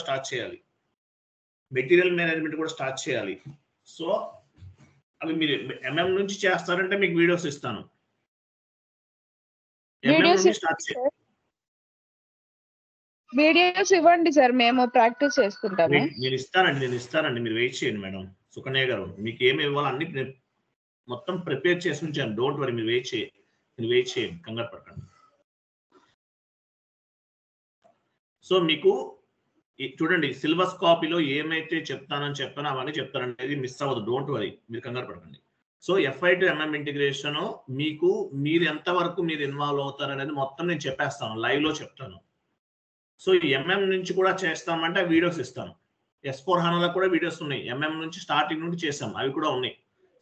Start చేయాలి, material management కూడా start చేయాలి. సో అవి మీరు ఎంఎం నుంచి చేస్తారంటే మీకు వీడియోస్ ఇస్తాను. వీడియోస్ ఇవ్వండి సార్, మేము ప్రాక్టీస్ చేసుకుంటాము. నేను ఇస్తానండి, మీరు వెయిట్ చేయండి మేడం సుకన్య గారు. మీకు ఏమి ఇవ్వాలి అన్ని మొత్తం ప్రిపేర్ చేసి ఉంచాను. డోంట్ వరీ, మీరు వెయిట్ చేయండి, కంగారు పడకండి. సో మీకు చూడండి, సిలబస్ కాపీలో ఏమైతే చెప్పానో అవన్నీ చెప్తానండి, అది మిస్ అవ్వదు. డోంట్ వరీ, మీరు కంగారు పడకండి. So FI to MM integration మీరు ఎంతవరకు మీరు ఇన్వాల్వ్ అవుతారు అనేది మొత్తం నేను చెప్పేస్తాను, లైవ్ లో చెప్తాను. సో MM నుంచి కూడా చేస్తామంటే వీడియోస్ ఇస్తాను. S/4HANAలో కూడా వీడియోస్ ఉన్నాయి, MM నుంచి స్టార్టింగ్ నుండి చేసాం, అవి కూడా ఉన్నాయి,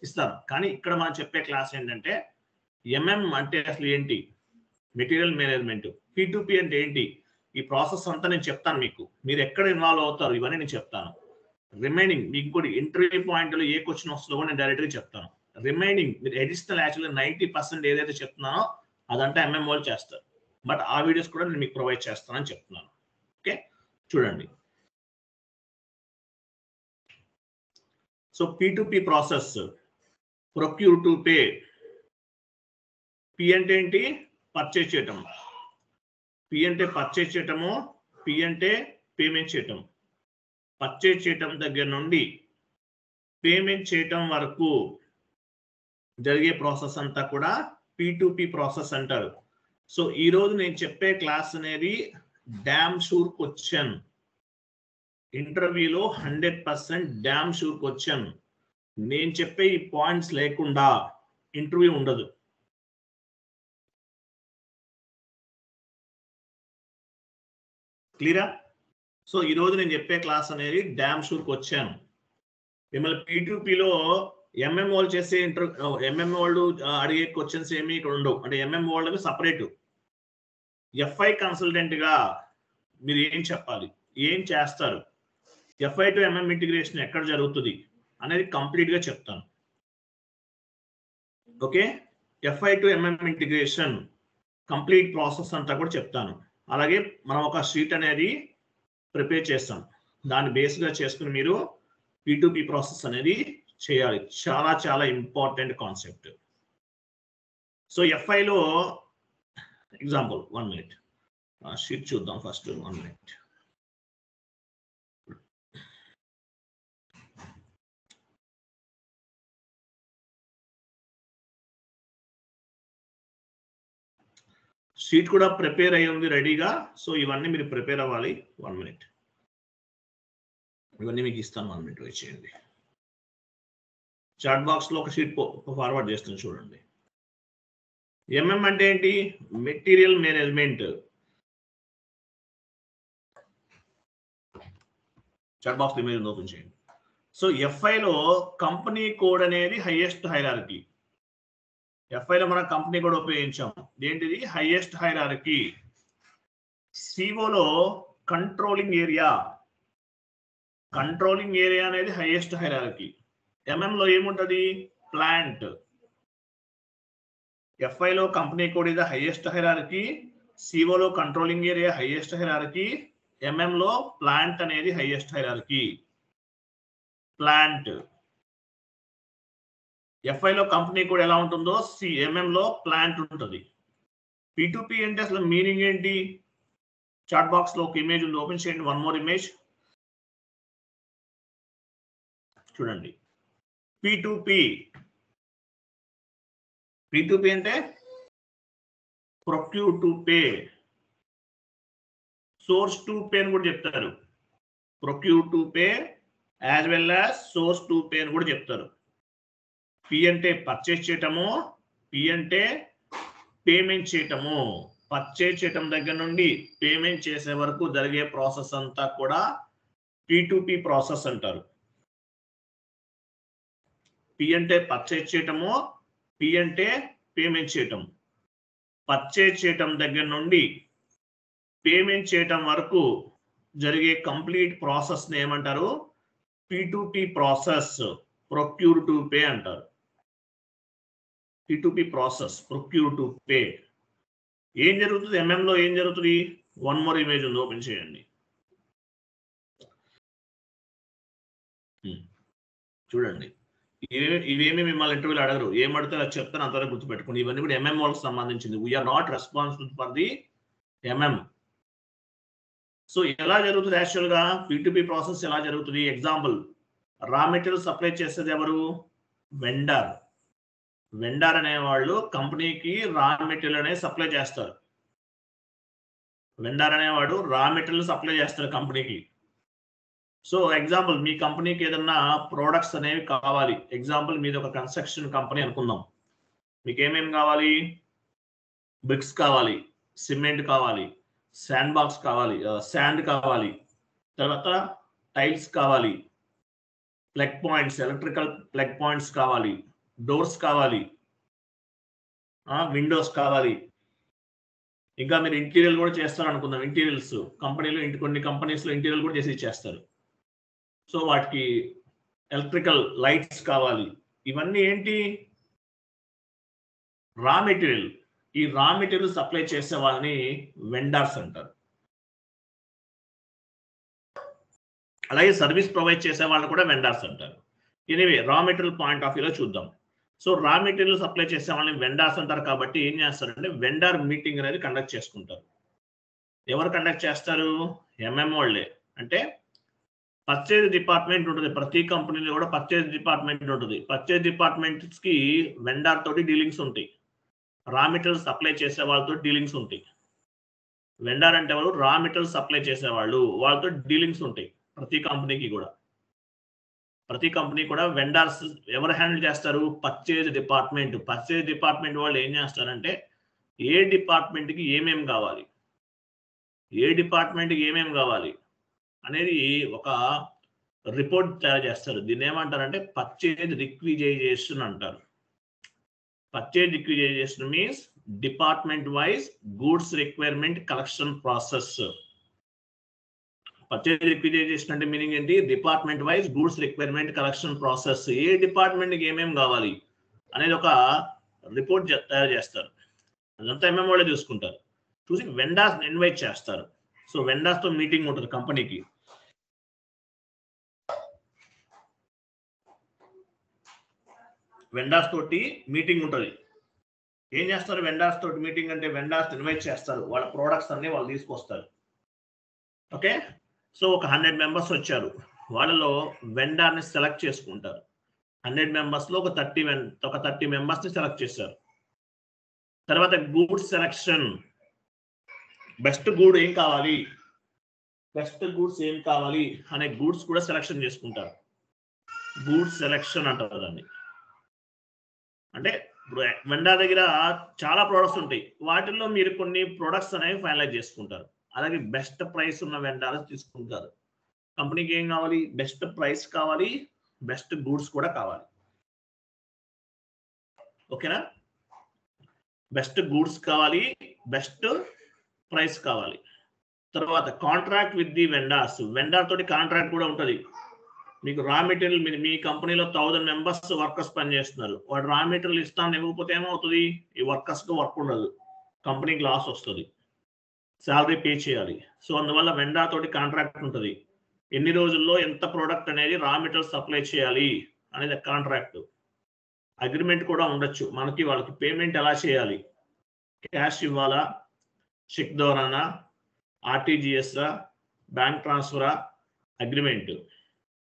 ఇస్తాను. కానీ ఇక్కడ మనం చెప్పే క్లాస్ ఏంటంటే MM అంటే అసలు ఏంటి, మెటీరియల్ మేనేజ్మెంట్, P2P అంటే ఏంటి, ఈ ప్రాసెస్ అంతా నేను చెప్తాను మీకు. మీరు ఎక్కడ ఇన్వాల్వ్ అవుతారు ఇవన్నీ నేను చెప్తాను. రిమైనింగ్ మీకు కూడా ఇంటర్వ్యూ పాయింట్లో ఏ క్వశ్చన్ వస్తుందో కూడా నేను డైరెక్ట్గా చెప్తాను. రిమైనింగ్ మీరు అడిషనల్ యాక్చువల్గా 90% ఏదైతే చెప్తున్నానో అదంతా MM వాళ్ళు చేస్తారు. బట్ ఆ వీడియోస్ కూడా నేను మీకు ప్రొవైడ్ చేస్తానని చెప్తున్నాను. ఓకే, చూడండి. So P2P process, procure to pay. P అంటే ఏంటి, పర్చేజ్ చేయటం. P అంటే పర్చేజ్ చేయటము, P అంటే పేమెంట్ చేయటం. పర్చేజ్ చేయటం దగ్గర నుండి పేమెంట్ చేయటం వరకు జరిగే ప్రాసెస్ అంతా కూడా P2P ప్రాసెస్ అంటారు. సో ఈరోజు నేను చెప్పే క్లాస్ అనేది డామ్ షూర్ క్వశ్చన్, ఇంటర్వ్యూలో 100% డామ్ షూర్ క్వశ్చన్. నేను చెప్పే ఈ పాయింట్స్ లేకుండా ఇంటర్వ్యూ ఉండదు. క్లియరా? సో ఈరోజు నేను చెప్పే క్లాస్ అనేది డామ్ షూర్ క్వశ్చన్. మిమ్మల్ని P2Pలో MM వాళ్ళు చేసే MM వాళ్ళు అడిగే క్వశ్చన్స్ ఏమి ఇక్కడ ఉండవు. అంటే MM వాళ్ళకి సపరేట్. FI కన్సల్టెంట్ గా మీరు ఏం చెప్పాలి, ఏం చేస్తారు, FI to MM ఇంటిగ్రేషన్ ఎక్కడ జరుగుతుంది అనేది కంప్లీట్ గా చెప్తాను. Okay, FI to MM integration complete process అంతా కూడా చెప్తాను. అలాగే మనం ఒక షీట్ అనేది ప్రిపేర్ చేస్తాం, దాన్ని బేస్గా చేసుకుని మీరు P2P ప్రాసెస్ అనేది చేయాలి. చాలా చాలా ఇంపార్టెంట్ కాన్సెప్ట్. సో FIలో ఎగ్జాంపుల్ 1 minute షీట్ చూద్దాం ఫస్ట్. 1 minute. షీట్ కూడా ప్రిపేర్ అయ్యి ఉంది రెడీగా. సో ఇవన్నీ మీరు ప్రిపేర్ అవ్వాలి. 1 minute, ఇవన్నీ మీకు ఇస్తాను. 1 minute వెయిట్ చేయండి. చాట్ బాక్స్ లో ఒక షీట్ ఫార్వర్డ్ చేస్తాను, చూడండి. MM అంటే ఏంటి, material management. Chat box image open చేయండి. సో FIలో కంపెనీ కోడ్ అనేది హైయెస్ట్ హైరార్కీ. FIలో మనం కంపెనీ కోడ్ ఉపయోగించాం. ఏంటిది, హైయెస్ట్ హైరార్కీ. COలో కంట్రోలింగ్ ఏరియా అనేది హైయెస్ట్ హైరార్కీ. MM లో ఏముంటది, ప్లాంట్. FIలో కంపెనీ కోడ్ ఇది హైయెస్ట్ హైరార్కీ, COలో controlling area highest hierarchy, MM లో ప్లాంట్ అనేది హైయెస్ట్ హైరార్కీ. ప్లాంట్. FIలో కంపెనీ కోడ్ ఎలా ఉంటుందో MM లో ప్లాంట్ ఉంటుంది. P2P అంటే అసలు మీనింగ్ ఏంటి, చాట్ బాక్స్ లో ఒక ఇమేజ్ ఉంది, ఓపెన్ చేయండి. 1 more ఇమేజ్ చూడండి. P2P అంటే procure to pay, source to pay అని కూడా చెప్తారు. Procure to pay as well as source to pay అని కూడా చెప్తారు. P అంటే పర్చేజ్ చేయటము, P అంటే పేమెంట్ చేయటము. పర్చేజ్ చేయటం దగ్గర నుండి పేమెంట్ చేసే వరకు జరిగే ప్రాసెస్ అంతా కూడా P2P ప్రాసెస్ అంటారు. P అంటే పర్చేజ్ చేయటము, P అంటే పేమెంట్ చేయటం. పర్చేజ్ చేయటం దగ్గర నుండి పేమెంట్ చేయటం వరకు జరిగే కంప్లీట్ ప్రాసెస్ ఏమంటారు, P2P process, procure to pay అంటారు. P2P process, procure to pay. ఏం జరుగుతుంది MM లో, ఏం జరుగుతుంది? 1 more ఇమేజ్ ఉంది, ఓపెన్ చేయండి. చూడండి, ఇవేమి మిమ్మల్ని ఇంటర్వ్యూలో అడగరు, ఏం అడితే అది చెప్తాను, అంతవరకు గుర్తుపెట్టుకోండి. ఇవన్నీ కూడా ఎంఎం వాళ్ళకి సంబంధించింది. We are not responsible for the MM. So ఎలా జరుగుతుంది యాక్చువల్గా P2P ప్రాసెస్ ఎలా జరుగుతుంది? ఎగ్జాంపుల్, రా మెటీరియల్ సప్లై చేసేది ఎవరు? వెండర్. వెండర్ అనేవాళ్ళు కంపెనీకి రా మెటీరియల్ అనేది సప్లై చేస్తారు. వెండర్ అనేవాడు రా మెటీరియల్ సప్లై చేస్తారు కంపెనీకి. సో ఎగ్జాంపుల్, మీ కంపెనీకి ఏదన్నా ప్రోడక్ట్స్ అనేవి కావాలి. ఎగ్జాంపుల్, మీది ఒక కన్స్ట్రక్షన్ కంపెనీ అనుకుందాం. మీకు ఏమేమి కావాలి? బ్రిక్స్ కావాలి, సిమెంట్ కావాలి, శాండ్ బాక్స్ కావాలి, శాండ్ కావాలి, తర్వాత టైల్స్ కావాలి, plug points, electrical plug points కావాలి, డోర్స్ కావాలి, విండోస్ కావాలి. ఇంకా మీరు ఇంటీరియర్ కూడా చేస్తారు అనుకుందాం. ఇంటీరియర్స్ కంపెనీలో, కొన్ని కంపెనీస్లో ఇంటీరియర్ కూడా చేసి ఇచ్చేస్తారు. సో వాటికి ఎలక్ట్రికల్ లైట్స్ కావాలి. ఇవన్నీ ఏంటి? Raw material. ఈ రా మెటీరియల్ సప్లై చేసే వాళ్ళని వెండర్స్ అంటారు. అలాగే సర్వీస్ ప్రొవైడ్ చేసే వాళ్ళు కూడా వెండర్స్ అంటారు. Anyway, raw material point of వ్యూలో చూద్దాం. సో రా మెటీరియల్ సప్లై చేసే వాళ్ళని వెండర్స్ అంటారు. కాబట్టి ఏం చేస్తారంటే వెండర్ మీటింగ్ అనేది కండక్ట్ చేసుకుంటారు. ఎవరు కండక్ట్ చేస్తారు? ఎంఎం వాళ్ళే. అంటే పర్చేజ్ డిపార్ట్మెంట్ ఉంటుంది. ప్రతి కంపెనీలో కూడా పర్చేజ్ డిపార్ట్మెంట్ ఉంటుంది. పర్చేజ్ డిపార్ట్మెంట్స్ కి వెండర్ తోటి డీలింగ్స్ ఉంటాయి. రా మెటీరియల్ సప్లై చేసే వాళ్ళతో డీలింగ్స్ ఉంటాయి. వెండర్ అంటే వాళ్ళు రా మెటీరియల్ సప్లై చేసేవాళ్ళు, వాళ్ళతో డీలింగ్స్ ఉంటాయి ప్రతి కంపెనీకి కూడా. ప్రతి కంపెనీ కూడా వెండర్స్ ఎవరు హ్యాండిల్ చేస్తారు? Purchase department. పర్చేజ్ డిపార్ట్మెంట్ వాళ్ళు ఏం చేస్తారంటే ఏ డిపార్ట్మెంట్కి ఏమేమి కావాలి, ఏ డిపార్ట్మెంట్కి ఏమేమి కావాలి అనేది ఒక రిపోర్ట్ తయారు చేస్తారు. దీన్ని ఏమంటారంటే పర్చేజ్ రిక్విజైజేషన్ అంటారు. Purchase requisition means department wise goods requirement collection process. Purchase requisition అంటే మీనింగ్ ఏంటి? Department wise goods requirement collection process. ఏ డిపార్ట్మెంట్కి ఏమేమి కావాలి అనేది ఒక రిపోర్ట్ తయారు చేస్తారు. అదంతా ఎంఎం వాళ్ళే చూసుకుంటారు. చూసి వెండర్స్ ఇన్వైట్ చేస్తారు. సో వెండర్స్ తో మీటింగ్ ఉంటుంది కంపెనీకి. వెండర్స్ తోటి మీటింగ్ ఉంటుంది. ఏం చేస్తారు వెండర్స్ తోటి మీటింగ్ అంటే? వెండర్స్ ఇన్వైట్ చేస్తారు, వాళ్ళ ప్రోడక్ట్స్ అన్ని వాళ్ళు తీసుకొస్తారు. ఓకే, సో ఒక 100 మెంబర్స్ వచ్చారు. వాళ్ళలో వెండర్ని సెలెక్ట్ చేసుకుంటారు. 100 మెంబర్స్లో ఒక 30 మెంబర్స్ని సెలెక్ట్ చేశారు. తర్వాత గూడ్స్ సెలెక్షన్. బెస్ట్ గూడ్ ఏం కావాలి, బెస్ట్ గూడ్స్ ఏం కావాలి అనే గూడ్స్ కూడా సెలెక్షన్ చేసుకుంటారు. గూడ్స్ సెలెక్షన్ అంటారు దాన్ని. అంటే వెండర్ దగ్గర చాలా ప్రోడక్ట్స్ ఉంటాయి, వాటిల్లో మీరు కొన్ని ప్రోడక్ట్స్ అనేవి ఫైనలైజ్ చేసుకుంటారు. అలాగే బెస్ట్ ప్రైస్ ఉన్న వెండర్స్ తీసుకుంటారు. కంపెనీకి ఏం కావాలి? బెస్ట్ ప్రైస్ కావాలి, బెస్ట్ గూడ్స్ కూడా కావాలి. ఓకేనా? బెస్ట్ గూడ్స్ కావాలి, బెస్ట్ ప్రైస్ కావాలి. తర్వాత contract with the vendors. Vendor తోటి కాంట్రాక్ట్ కూడా ఉంటుంది. మీకు రా మెటీరియల్, మీ కంపెనీలో 1000 మెంబర్స్ వర్కర్స్ పనిచేస్తున్నారు. వాడు రా మెటీరియల్ ఇస్తాను ఇవ్వకపోతే ఏమవుతుంది? ఈ వర్కర్స్కి వర్క్ ఉండదు, కంపెనీకి లాస్ వస్తుంది, శాలరీ పే చేయాలి. సో అందువల్ల వెండర్ తోటి కాంట్రాక్ట్ ఉంటుంది. ఎన్ని రోజుల్లో ఎంత ప్రోడక్ట్ అనేది రా మెటీరియల్ సప్లై చేయాలి అనేది కాంట్రాక్ట్. అగ్రిమెంట్ కూడా ఉండొచ్చు. మనకి వాళ్ళకి పేమెంట్ ఎలా చేయాలి, క్యాష్ ఇవ్వాలా, చెక్ ద్వారానా, ఆర్టీజీఎస్, బ్యాంక్ ట్రాన్స్ఫరా, అగ్రిమెంట్.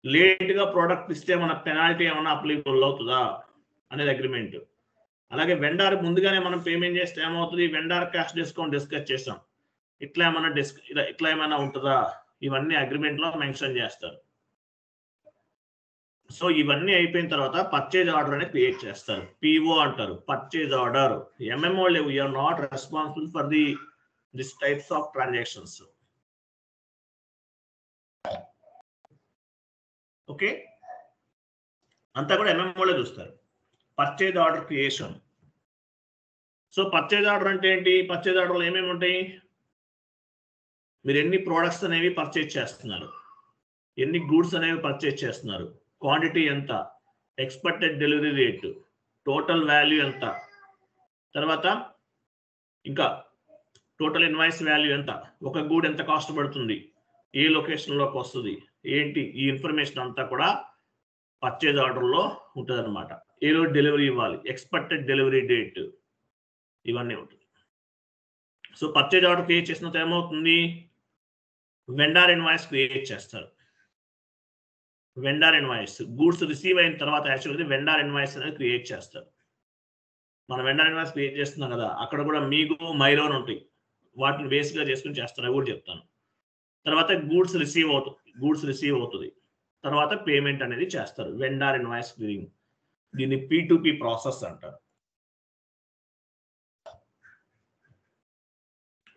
లేట్గా ప్రోడక్ట్ ఇస్తే మన పెనాల్టీ ఏమైనా అప్లికబుల్ అవుతుందా అనేది అగ్రిమెంట్. అలాగే వెండర్ ముందుగానే మనం పేమెంట్ చేస్తే ఏమవుతుంది? వెండర్ క్యాష్ డిస్కౌంట్ డిస్కస్ చేసాం, ఇట్లా ఏమైనా ఉంటుందా? ఇవన్నీ అగ్రిమెంట్లో మెన్షన్ చేస్తారు. సో ఇవన్నీ అయిపోయిన తర్వాత పర్చేజ్ ఆర్డర్ అనేది క్రియేట్ చేస్తారు. పిఓ అంటారు, పర్చేజ్ ఆర్డర్. ఎంఎంఓ లేవు, you are not responsible for this types of transactions. Okay, అంతా కూడా ఎంఎంఓలే చూస్తారు. Purchase order creation. So purchase order అంటే ఏంటి? పర్చేజ్ ఆర్డర్లో ఏమేమి ఉంటాయి? మీరు ఎన్ని ప్రోడక్ట్స్ అనేవి పర్చేజ్ చేస్తున్నారు, ఎన్ని గూడ్స్ అనేవి పర్చేజ్ చేస్తున్నారు, క్వాంటిటీ ఎంత, expected delivery rate, total value ఎంత, తర్వాత ఇంకా టోటల్ ఇన్వాయిస్ వాల్యూ ఎంత, ఒక గూడ్ ఎంత కాస్ట్ పడుతుంది, ఏ లొకేషన్లోకి వస్తుంది ఏంటి, ఈ ఇన్ఫర్మేషన్ అంతా కూడా పర్చేజ్ ఆర్డర్లో ఉంటుంది అనమాట. ఏ రోజు డెలివరీ ఇవ్వాలి, ఎక్స్పెక్టెడ్ డెలివరీ డేట్, ఇవన్నీ ఉంటుంది. సో పర్చేజ్ ఆర్డర్ క్రియేట్ చేసిన తర్వాత ఏమవుతుంది, వెండార్ ఇన్వాయిస్ క్రియేట్ చేస్తారు. వెండార్ ఇన్వాయిస్ గూడ్స్ రిసీవ్ అయిన తర్వాత యాక్చువల్గా వెండార్ ఇన్వాయిస్ అనేది క్రియేట్ చేస్తారు. మనం వెండార్ ఇన్వాయిస్ క్రియేట్ చేస్తున్నాం కదా, అక్కడ కూడా మీకు మైలోన్ ఉంటాయి, వాటిని బేస్గా చేసుకుని చేస్తారు, అవి కూడా చెప్తాను. తర్వాత గూడ్స్ రిసీవ్ అవుతుంది, తర్వాత పేమెంట్ అనేది చేస్తారు. వెండార్ ఇన్వాయిస్ క్లియరింగ్, దీన్ని P2P ప్రాసెస్ అంటారు.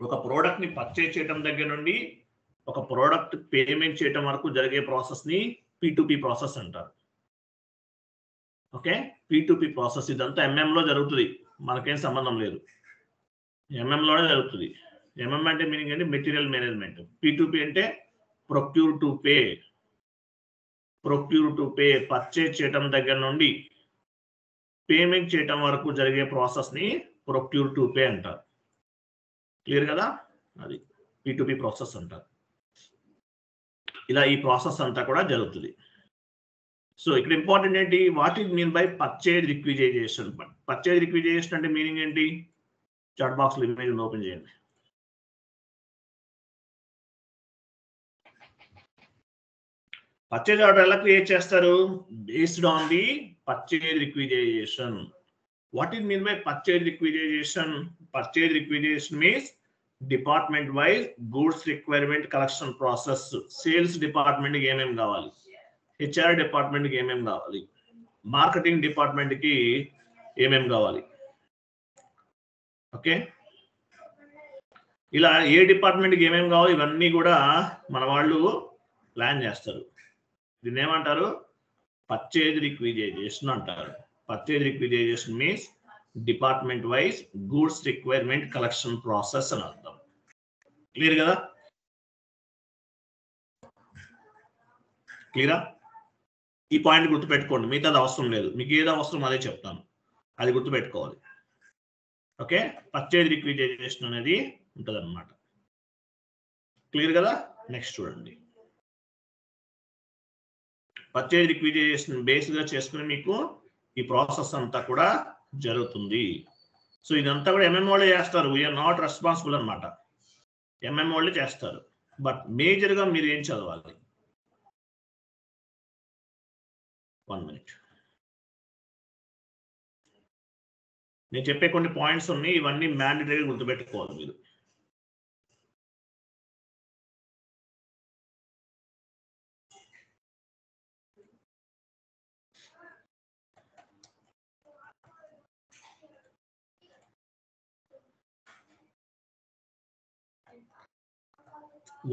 ఒక ప్రోడక్ట్ ని పర్చేజ్ చేయడం దగ్గర నుండి ఒక ప్రోడక్ట్ పేమెంట్ చేయడం వరకు జరిగే ప్రాసెస్ ని P2P ప్రాసెస్ అంటారు. ఓకే, P2P ప్రాసెస్ ఇదంతా MM లో జరుగుతుంది, మనకేం సంబంధం లేదు, MM లోనే జరుగుతుంది. MM అంటే మీనింగ్ అంటే మెటీరియల్ మేనేజ్మెంట్, P2P అంటే ప్రొక్యూర్ టు పే, పర్చేజ్ చేయడం దగ్గర నుండి పేమెంట్ చేయడం వరకు జరిగే ప్రాసెస్ ని ప్రొక్యూర్ టు పే అంటారు. క్లియర్ కదా, అది P2P ప్రాసెస్ అంటారు. ఇలా ఈ ప్రాసెస్ అంతా కూడా జరుగుతుంది. సో ఇక్కడ ఇంపార్టెంట్ ఏంటి, what is mean by purchase requisition. Purchase requisition అంటే మీనింగ్ ఏంటి, చాట్ బాక్స్ లో ఇమేజ్ ఓపెన్ చేయండి. పర్చేజ్ ఆర్డర్ ఎలా క్రియేట్ చేస్తారు, based on the purchase requisition. What is mean by purchase requisition? Purchase requisition means department wise goods requirement collection process. Sales department కి ఏమేమి కావాలి, HR department కి ఏమేమి కావాలి, మార్కెటింగ్ డిపార్ట్మెంట్ కి ఏమేమి కావాలి. ఓకే, ఇలా ఏ డిపార్ట్మెంట్ కి ఏమేమి కావాలి ఇవన్నీ కూడా మన వాళ్ళు ప్లాన్ చేస్తారు. దీన్ని ఏమంటారు, పర్చేజ్ రిక్విజైజేషన్ అంటారు. Purchase requisition means department wise goods requirement collection process అని అర్థం. క్లియర్ కదా, క్లియరా? ఈ పాయింట్ గుర్తుపెట్టుకోండి, మిగతాది అవసరం లేదు, మీకు ఏది అవసరం అదే చెప్తాను, అది గుర్తుపెట్టుకోవాలి. ఓకే, పర్చేజ్ రిక్విజైజేషన్ అనేది ఉంటుంది అనమాట. క్లియర్ కదా, నెక్స్ట్ చూడండి. పర్చేజ్ రిక్విజైజేషన్ బేస్గా చేసుకుని మీకు ఈ ప్రాసెస్ అంతా కూడా జరుగుతుంది. సో ఇదంతా కూడా MM వాళ్ళే చేస్తారు, వీఆర్ నాట్ రెస్పాన్సిబుల్ అనమాట, MM వాళ్ళే చేస్తారు. బట్ మేజర్గా మీరు ఏం చదవాలి, 1 minute, నేను చెప్పే కొన్ని పాయింట్స్ ఉన్నాయి, ఇవన్నీ మ్యాండేటరీగా గుర్తుపెట్టుకోవాలి మీరు.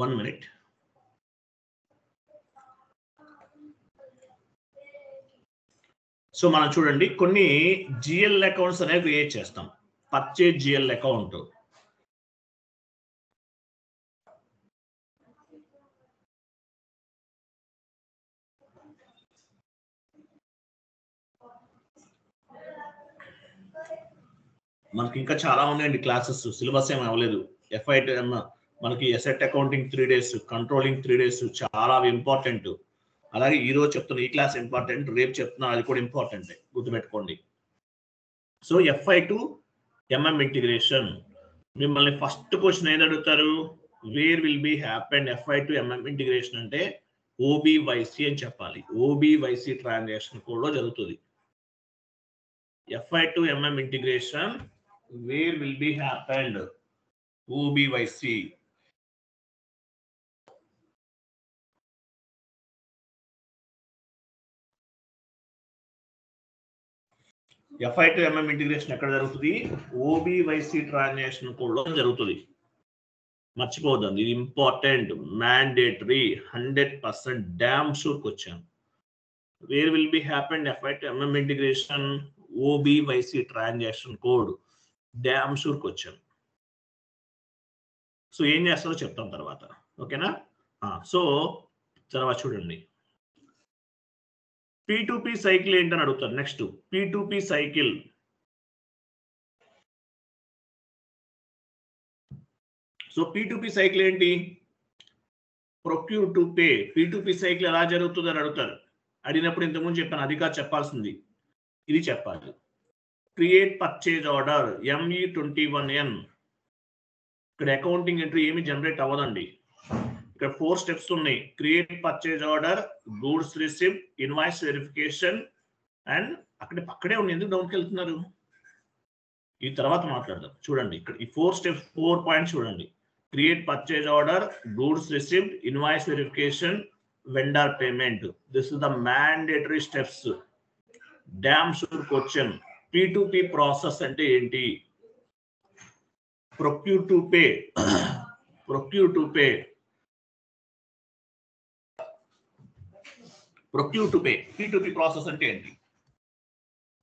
One minute. సో మనం చూడండి, కొన్ని GL అకౌంట్స్ అనేవి క్రియేట్ చేస్తాం. పర్చేజ్ GL అకౌంట్, మనకి ఇంకా చాలా ఉన్నాయండి క్లాసెస్, సిలబస్ ఏమి అవ్వలేదు. FI to M మనకి asset accounting 3 days, controlling 3 days, చాలా ఇంపార్టెంట్. అలాగే ఈ రోజు చెప్తున్నా ఈ క్లాస్ ఇంపార్టెంట్, రేపు చెప్తున్నా అది కూడా ఇంపార్టెంట్, గుర్తుపెట్టుకోండి. So FI to MM integration, మిమ్మల్ని ఫస్ట్ క్వశ్చన్ ఏది అడుగుతారు, wear will B happen FI to MM integration అంటే OBYC అని చెప్పాలి. OBYC ట్రాన్సాక్షన్ కోడ్ లో జరుగుతుంది. FI to MM integration wear will be happened, OBYC. FI to MM integration ఎక్కడ జరుగుతుంది, OBYC ట్రాన్సాక్షన్ కోడ్ లో జరుగుతుంది. మర్చిపోద్దాం, ఇది ఇంపార్టెంట్, మ్యాండేటరీ, 100% డామ్ షూర్కి వచ్చాను. Where will be happened FI to MM integration, OBYC transaction code, damn షూర్కి వచ్చాను. So ఏం చేస్తారో చెప్తాం తర్వాత, ఓకేనా? సో తర్వాత చూడండి, P2P సైకిల్ ఏంటని అడుగుతారు. Next P2P cycle. So P2P cycle ఏంటి, procure to pay. P2P cycle ఎలా జరుగుతుంది అని అడుగుతారు. అడిగినప్పుడు ఇంతకుముందు చెప్పాను, అది కాదు చెప్పాల్సింది, ఇది చెప్పాలి. Create purchase order ME21N. ఇక్కడ అకౌంటింగ్ ఎంట్రీ ఏమి జనరేట్ అవ్వదండి. ఇక్కడ 4 స్టెప్స్ ఉన్నాయి. Create purchase order, goods receipt, invoice verification and అక్కడే ఉంది. ఎందుకు డౌన్కి వెళ్తున్నారు? ఈ తర్వాత మాట్లాడదాం. చూడండి ఇక్కడ ఈ 4 స్టెప్స్, 4 పాయింట్స్ చూడండి. Create purchase order, goods receipt, invoice verification, vendor payment. This is the mandatory steps. Damn sure question. P2P process అంటే ఏంటి? Procure to pay. Procure to pay. Procure to pay. P2P process అంటే ఏంటి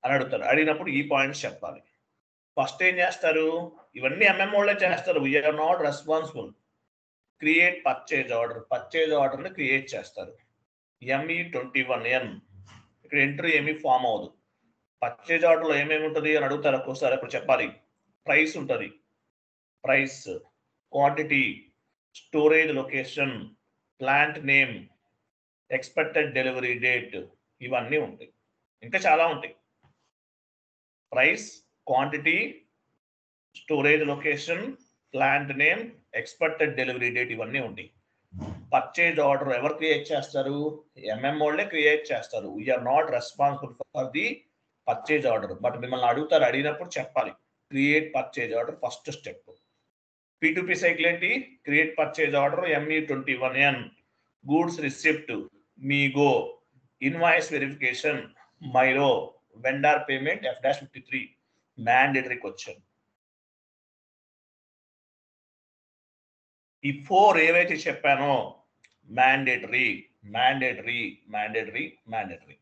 అని అడుగుతారు. అడిగినప్పుడు ఈ points చెప్పాలి. First ఏం చేస్తారు? ఇవన్నీ ఎంఎంఓలే చేస్తారు. We are not responsible. Create purchase order. Purchase ఆర్డర్ని క్రియేట్ చేస్తారు. ME21N. ఇక్కడ ఎంట్రీ ఏమీ ఫామ్ అవ్వదు. పర్చేజ్ ఆర్డర్లో ఏమేమి ఉంటుంది అని అడుగుతారు ఒక్కోసారి. అప్పుడు చెప్పాలి. ప్రైస్ ఉంటుంది, price, quantity, storage location, plant name, expected delivery date, ఇవన్నీ ఉంటాయి. ఇంకా చాలా ఉంటాయి. Price, quantity, storage location, plant name, expected delivery date, ఇవన్నీ ఉంటాయి. పర్చేజ్ ఆర్డర్ ఎవరు క్రియేట్ చేస్తారు? ఎంఎంఓలే క్రియేట్ చేస్తారు. We are not responsible for the purchase order. But మిమ్మల్ని అడుగుతారు, అడిగినప్పుడు చెప్పాలి. Create purchase order first step. P2P cycle ఏంటి? Create purchase order, ME21N, goods receipt, MIGO, invoice verification, MIRO, vendor payment, F-53. Mandatory question. ఈ 4 ఏవైతే చెప్పానో mandatory, mandatory, mandatory, mandatory.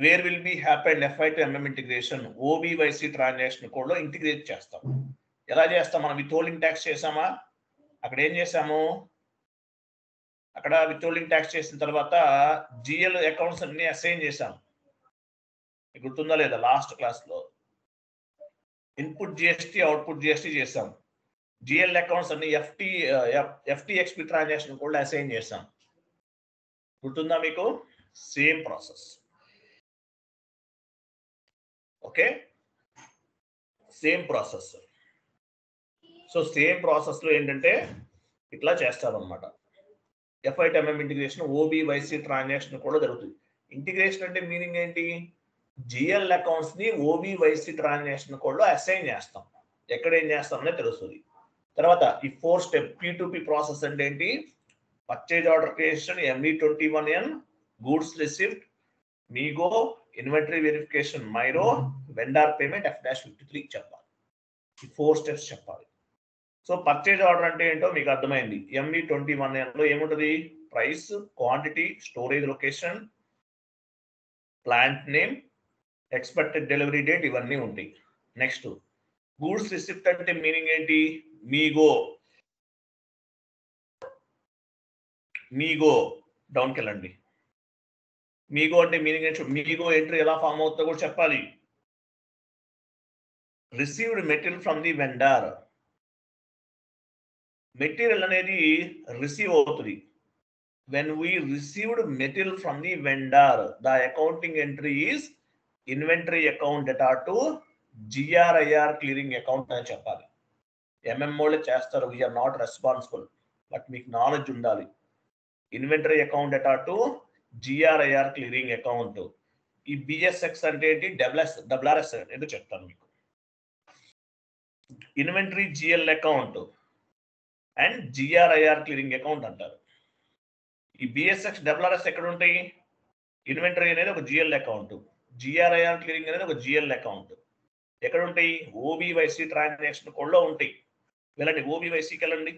Wear will be happened FI to MM integration? OBYC transaction code లో integrate చేస్తాం. ఎలా చేస్తాం? మనం withholding tax చేసామా? అక్కడ ఏం చేసాము? అక్కడ విత్హోల్డింగ్ ట్యాక్స్ చేసిన తర్వాత GL అకౌంట్స్ అన్ని అసైన్ చేసాం. గుర్తుందా లేదా? లాస్ట్ క్లాస్ లో ఇన్పుట్ GST, అవుట్పుట్ GST చేసాం. GL అకౌంట్స్ అన్ని FTXP ట్రాన్సాక్షన్ కోడ్ అసైన్ చేసాం. గుర్తుందా మీకు? Same process. Okay, same process. So same process లో ఏంటంటే ఇట్లా చేస్తారనమాట. FI to MM integration, OBYC transaction కూడా జరుగుతుంది. ఇంటిగ్రేషన్ అంటే మీనింగ్ ఏంటి? GL అకౌంట్స్ ని OBYC ట్రాన్సాక్షన్ కోడ్ లో అసైన్ చేస్తాం. ఎక్కడ ఏం చేస్తామనే తెలుస్తుంది. తర్వాత ఈ 4 స్టెప్ P2P ప్రాసెస్ అంటే ఏంటి? Purchase order creation, ME21N, goods receipt, MIGO, inventory verification, MIRO, vendor payment, F-53 చెప్పాలి. ఈ 4 స్టెప్స్ చెప్పాలి. సో పర్చేజ్ ఆర్డర్ అంటే ఏంటో మీకు అర్థమైంది. ME21N లో ఏముంటుంది? Price, quantity, storage location, plant name, expected delivery date, ఇవన్నీ ఉంటాయి. నెక్స్ట్ గూడ్స్ రిసిప్ట్ అంటే మీనింగ్ ఏంటి? మీగో, మీగో డౌన్కి వెళ్ళండి. మీగో అంటే మీనింగ్ ఏంటి? మీగో ఎంట్రీ ఎలా ఫామ్ అవుతుందో కూడా చెప్పాలి. Received material from the vendor. Material అనేది రిసీవ్ అవుతుంది. When we received material from the vendor, the accounting entry is inventory account data to GRIR clearing account అని చెప్పాలి. ఎంఎంఓలే చేస్తారు. We are not responsible. బట్ మీకు నాలెడ్జ్ ఉండాలి. Inventory account data to GRIR clearing account. ఈ BSX అంటే ఏంటి? WRS ఏంటో చెప్తాను మీకు. Inventory GL account and GRIR clearing account అంటారు. ఈ BSX, WRS ఎక్కడ ఉంటాయి? ఇన్వెంటరీ అనేది ఒక GL అకౌంట్, GRIR క్లియరింగ్ అనేది ఒక GL అకౌంట్. ఎక్కడ ఉంటాయి? OBYC ట్రాన్సాక్షన్ కోడ్ లో ఉంటాయి. వెళ్ళండి, OBYCకి వెళ్ళండి.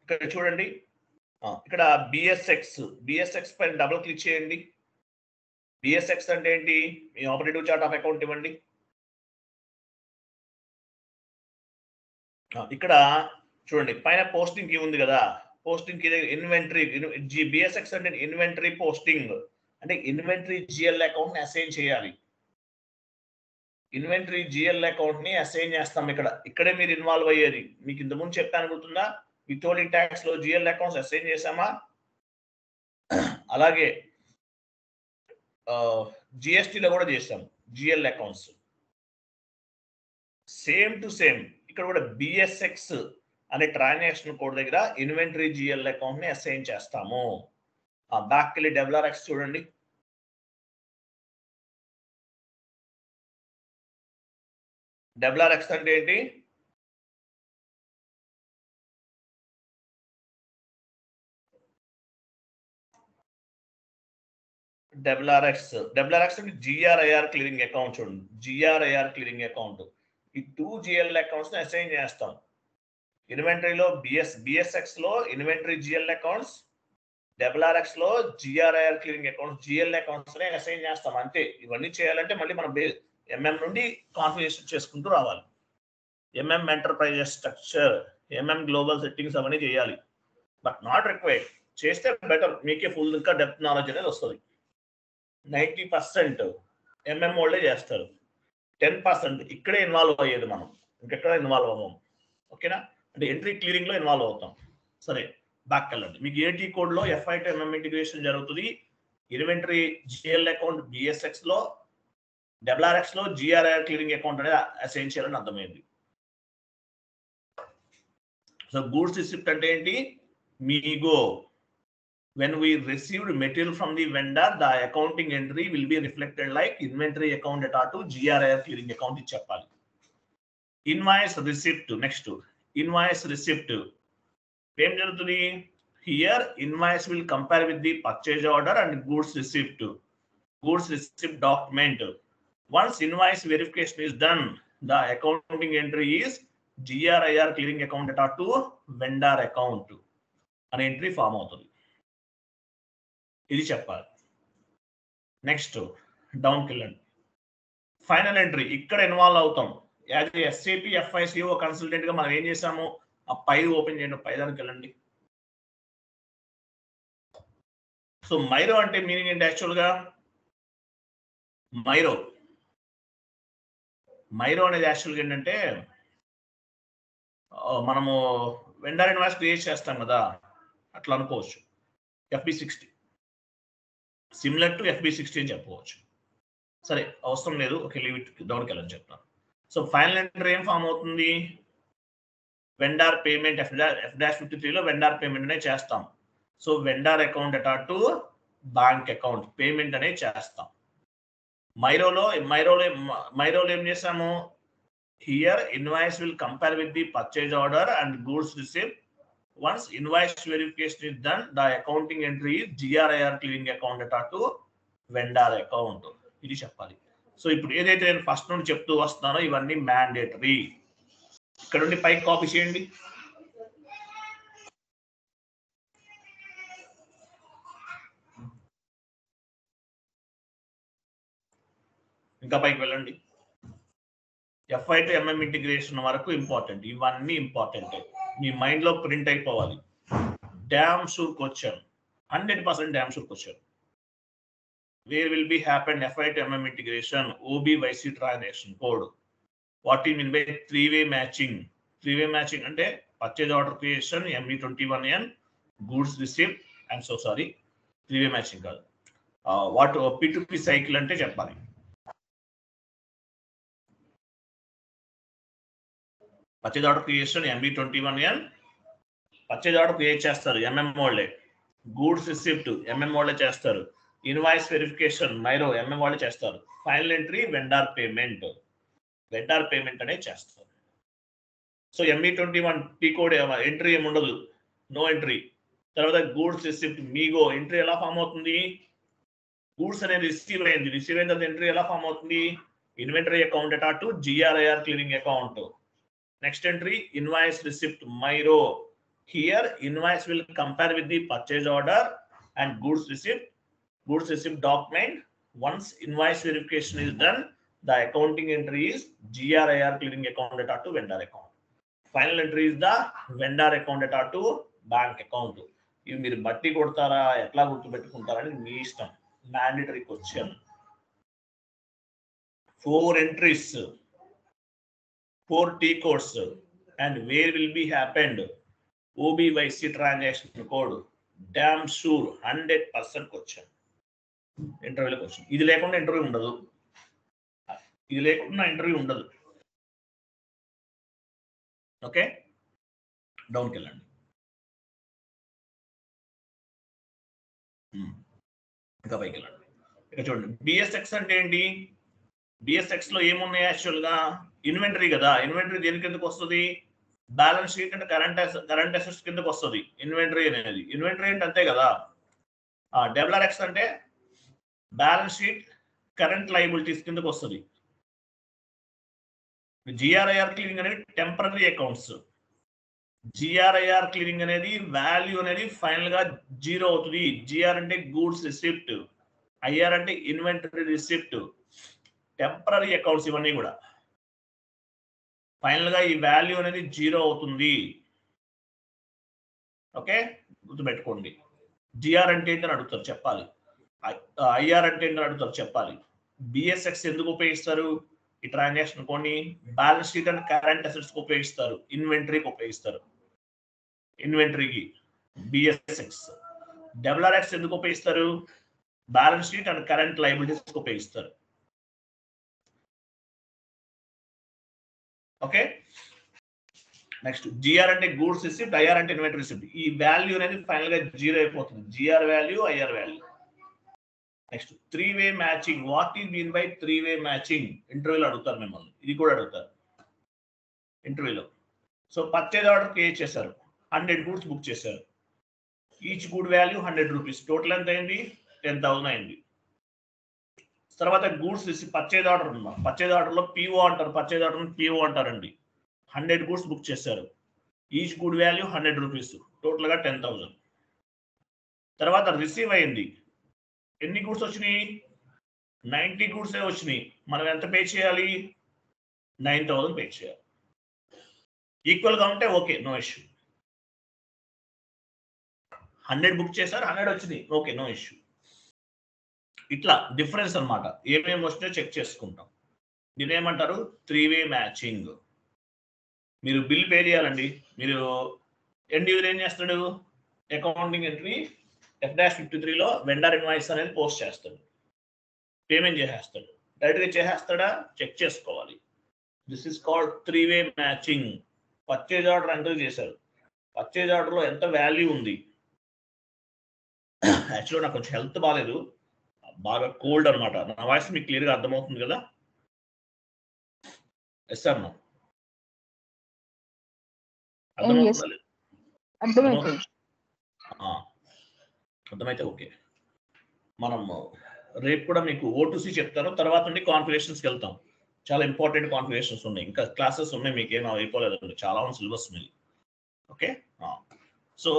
ఇక్కడ చూడండి, ఇక్కడ BSX పైన డబుల్ క్లిక్ చేయండి. BSX అంటే ఏంటి? మీ ఆపరేటివ్ చార్ట్ ఆఫ్ అకౌంట్ ఇవ్వండి. ఇక్కడ చూడండి, పైన పోస్టింగ్ కీ ఉంది కదా, పోస్టింగ్ ఇన్వెంటరీ బిఎస్ఎక్స్ అంటే ఇన్వెంటరీ పోస్టింగ్ అంటే ఇన్వెంటరీ జిఎల్ అకౌంట్ ని అసైన్ చేయాలి. ఇన్వెంటరీ జిఎల్ అకౌంట్ ని అసైన్ చేస్తాం. ఇక్కడే మీరు ఇన్వాల్వ్ అయ్యేది. మీకు ఇంతకుముందు చెప్పాను గుర్తుందా, వితౌలింగ్ ట్యాక్స్ లో జిఎల్ అకౌంట్స్ అసైన్ చేసామా, అలాగే జిఎస్టీలో కూడా చేస్తాం GL accounts. Same to same ఇక్కడ కూడా బిఎస్ఎక్స్ అనే ట్రాన్సాక్షన్ కోడ్ దగ్గర ఇన్వెంటరీ జిఎల్ అకౌంట్ ని అసైన్ చేస్తాము. బ్యాక్ వెళ్ళి డబ్ల్యూఆర్ఎక్స్ చూడండి. డబ్ల్యూఆర్ఎక్స్ అంటే ఏంటి? డబ్ల్యూఆర్ఎక్స్ అంటే జిఆర్ఐఆర్ క్లియరింగ్ అకౌంట్. చూడండి, జిఆర్ఐఆర్ క్లియరింగ్ అకౌంట్. ఈ 2 జిఎల్ అకౌంట్స్ ని అసైన్ చేస్తాం. ఇన్వెంటరీలో బిఎస్ఎక్స్ లో ఇన్వెంటరీ జిఎల్ అకౌంట్స్, డబ్ల్యూఆర్ఎక్స్ లో GRIR clearing accounts, GL accounts ని అసైన్ చేస్తాం. అంతే. ఇవన్నీ చేయాలంటే మళ్ళీ మనం ఎంఎం నుండి కాన్ఫిగరేషన్ చేసుకుంటూ రావాలి. MM enterprises structure, MM global settings అవన్నీ చేయాలి. But not required. చేస్తే బెటర్, మీకే ఫుల్ ఇంకా డెప్త్ నాలెడ్జ్ అనేది వస్తుంది. 90% ఎంఎం వాళ్ళే చేస్తారు. 10% ఇక్కడే ఇన్వాల్వ్ అయ్యేది మనం, ఇంకెక్కడ ఇన్వాల్వ్ అవ్వము. ఓకేనా? అంటే ఎంట్రీ క్లియరింగ్ లో ఇన్వాల్వ్ అవుతాం. సరే, బ్యాక్ వెళ్ళండి. మీకు ఏటీ కోడ్ లో ఎఫ్ఐ టు ఎంఎం ఇంటిగ్రేషన్ జరుగుతుంది. ఇన్వెంటరీ జిఎల్ అకౌంట్ బిఎస్ఎక్స్ లో, డబ్ల్యూఆర్ఎక్స్ లో జిఆర్ఐఆర్ క్లియరింగ్ అకౌంట్ అనేది అసైన్ చేయాలని అర్థమైంది. సో గూడ్స్ రిసిప్ట్ అంటే ఏంటి? MIGO. When we received material from the vendor, the accounting entry will be reflected like inventory account data to GRIR clearing account is cheppali. Invoice receipt. Next, invoice receipt. Em jarutundi? Here invoice will compare with the purchase order and goods receipt. Goods receipt document. Once invoice verification is done, the accounting entry is GRIR clearing account data to vendor account. An entry form అవుతుంది. ఇది చెప్పాలి. Next డౌన్కి వెళ్ళండి. Final entry ఇక్కడ involve అవుతాం. As SAP FICO consultant గా మనం ఏం చేసాము? ఆ పై ఓపెన్ చేయండి, పై దానికి వెళ్ళండి. సో మైరో అంటే మీనింగ్ ఏంటి? యాక్చువల్ గా మైరో అనేది యాక్చువల్గా ఏంటంటే మనము వెండర్ ఇన్వాయిస్ క్రియేట్ చేస్తాం కదా, అట్లా అనుకోవచ్చు. FB60 సిమిలర్ టు FB60 అని చెప్పవచ్చు. సరే, అవసరం లేదు. ఓకే, లీవ్ ఇట్, డౌన్కి వెళ్ళని చెప్తాను. సో ఫైనల్ ఎంట్రీ ఏం ఫామ్ అవుతుంది? Vendor payment. F-53లో వెండార్ పేమెంట్ అనేది చేస్తాం. So vendor account data to bank account payment అనేది చేస్తాం. మైరోలో ఏం చేసాము? Here invoice will compare with the purchase order and goods received. Once invoice verification is done, the accounting entry is GRIR clearing account data to vendor account. ఇది చెప్పాలి. So ఇప్పుడు ఏదైతే నేను ఫస్ట్ నుండి చెప్తూ వస్తున్నానో ఇవన్నీ మ్యాండేటరీ. ఇక్కడ నుండి పైకి కాపీ చేయండి. ఇంకా పైకి వెళ్ళండి. ఎఫ్ఐ టు ఎంఎం ఇంటిగ్రేషన్ వరకు ఇంపార్టెంట్. ఇవన్నీ ఇంపార్టెంట్. మీ మైండ్ లో ప్రింట్ అయిపోవాలి. Damn sure question, 100% damn sure question. Where will be happen FI to MM integration OBYC transaction code? What do you mean by three-way matching? Three-way matching అంటే purchase order creation, ME21N, goods receipt, I'm so sorry, three-way matching కాదు. What P2P cycle అంటే చెప్పాలి. Purchase order creation ME21N, purchase order create చేస్తారు MM వాళ్ళే. Goods receipt MM వాళ్ళే చేస్తారు. Invoice verification మైరో MM వాళ్ళే చేస్తారు. ఫైనల్ ఎంట్రీ వెండార్ పేమెంట్ అనేది చేస్తారు. So ME21 T code entry ఏమి ఉండదు, నో ఎంట్రీ. తర్వాత గూడ్స్ రిసిప్ట్ మీగో ఎంట్రీ ఎలా ఫామ్ అవుతుంది? గూడ్స్ అనేది రిసీవ్ అయిన తర్వాత ఎంట్రీ ఎలా ఫామ్ అవుతుంది? Inventory account data to GRIR clearing account. Next entry, invoice receipt Myro. Here, invoice will compare with the purchase order and goods receipt document. Once invoice verification is done, the accounting entry is GRIR clearing account data to vendor account. Final entry is the vendor account data to bank account. ఇవి మీరు బట్టి కొడతారా, ఎట్లా గుర్తుపెట్టుకుంటారని మీ ఇష్టం. Mandatory question. 4 entries, 4 T codes, and where will be happened OBYC transaction code. Damn sure 100% question, ఇంటర్వ్యూలో question. ఇది లేకుండా interview ఉండదు, ఇది లేకుండా ఇంటర్వ్యూ ఉండదు. ఓకే, డౌన్కి వెళ్ళండి. ఇంకా పైకి వెళ్ళండి. ఇక చూడండి, బిఎస్ఎక్స్ అంటే ఏంటి? బిఎస్ఎక్స్ లో ఏమున్నాయి? యాక్చువల్ గా ఇన్వెంటరీ కదా. ఇన్వెంటరీ దేని కిందకు వస్తుంది? బ్యాలెన్స్ షీట్ అంటే కరెంట్ అసెట్స్ కిందకు వస్తుంది ఇన్వెంటరీ అనేది. ఇన్వెంటరీ అంటే అంతే కదా. డబ్ల్యూఆర్ఎక్స్ అంటే బ్యాలెన్స్ షీట్ కరెంట్ లయబిలిటీస్ కిందకు వస్తుంది. జిఆర్ఐఆర్ క్లీనింగ్ అనేది టెంపరరీ అకౌంట్స్. జిఆర్ఐఆర్ క్లీనింగ్ అనేది వాల్యూ అనేది ఫైనల్ గా 0 అవుతుంది. జిఆర్ అంటే గూడ్స్ రిసిప్ట్, ఐఆర్ అంటే ఇన్వెంటరీ రిసిప్ట్, టెంపరరీ అకౌంట్స్ ఇవన్నీ కూడా ఫైనల్ గా ఈ వాల్యూ అనేది 0 అవుతుంది. ఓకే, గుర్తుపెట్టుకోండి. జిఆర్ అంటే ఏంటని అడుగుతారు, చెప్పాలి. ఐఆర్ అంటే ఏంటని అడుగుతారు, చెప్పాలి. బిఎస్ఎక్స్ ఎందుకు ఉపయోగిస్తారు? ఈ ట్రాన్సాక్షన్ కొన్ని balance sheet and current assets ఉపయోగిస్తారు, ఇన్వెంటరీకి ఉపయోగిస్తారు. ఇన్వెంటరీకి బిఎస్ఎక్స్. డబ్ల్యూఆర్ఎక్స్ ఎందుకు ఉపయోగిస్తారు? Balance sheet and current liabilities ఉపయోగిస్తారు. ఓకే, నెక్స్ట్ జిఆర్ అంటే గూడ్స్ రిసిప్ట్, ఐఆర్ అంటే ఇన్వెంటరీ రిసిప్ట్. ఈ వాల్యూ అనేది ఫైనల్ గా 0 అయిపోతుంది. GR value, IR value. Next 3-way matching. What is mean by 3-way matching? ఇంటర్వ్యూలో అడుగుతారు మిమ్మల్ని, ఇది కూడా అడుగుతారు ఇంటర్వ్యూలో. సో పర్చేజ్ ఆర్డర్ క్రియేట్ చేశారు, 100 గూడ్స్ బుక్ చేశారు. Each good value 100 rupees. Total ఎంత అయింది? 10,000 అయింది. తర్వాత గూడ్స్ పర్చేజ్ ఆర్డర్ ఉందా? పర్చేజ్ ఆర్డర్ లో పిఓ అంటారు, పర్చేజ్ ఆర్డర్ పిఓ అంటారండి. 100 గూడ్స్ బుక్ చేశారు. Each good value 100 rupees. Total గా 10,000. తర్వాత రిసీవ్ అయింది. ఎన్ని గూడ్స్ వచ్చినాయి? 90 గూడ్స్ వచ్చినాయి. మనం ఎంత పే చేయాలి? 9,000 పే చేయాలి. ఈక్వల్ గా ఉంటే ఓకే, నో ఇష్యూ. 100 బుక్ చేశారు, 100 వచ్చినాయి, ఓకే, నో ఇష్యూ. ఇట్లా డిఫరెన్స్ అనమాట. ఏమేమి వచ్చినాయో చెక్ చేసుకుంటాం. దీని ఏమంటారు? 3-way matching. మీరు బిల్ పే చేయాలండి. మీరు ఎండ్ యూజర్ ఏం చేస్తాడు? అకౌంటింగ్ ఎంట్రీ F-53లో వెండర్ ఇన్వాయిస్ అనేది పోస్ట్ చేస్తాడు, పేమెంట్ చేసేస్తాడు. డైరెక్ట్గా చేసేస్తాడా? చెక్ చేసుకోవాలి. This is called 3-way matching. Purchase order enter చేశారు, పర్చేజ్ ఆర్డర్లో ఎంత వాల్యూ ఉంది? యాక్చువల్గా నాకు కొంచెం హెల్త్ బాగాలేదు, బాగా కోల్డ్ అనమాట. నా వాయిస్ మీకు క్లియర్గా అర్థమవుతుంది కదా? ఎస్ సార్, అర్థమైతే ఓకే. మనం రేపు కూడా మీకు O2C చెప్తాను, తర్వాత నుండి కాన్ఫిగరేషన్స్కి వెళ్తాం. చాలా ఇంపార్టెంట్ కాన్ఫిగరేషన్స్ ఉన్నాయి, ఇంకా క్లాసెస్ ఉన్నాయి, మీకు ఏం అయిపోలేదండి, చాలా సిలబస్ ఉంది. ఓకే, సో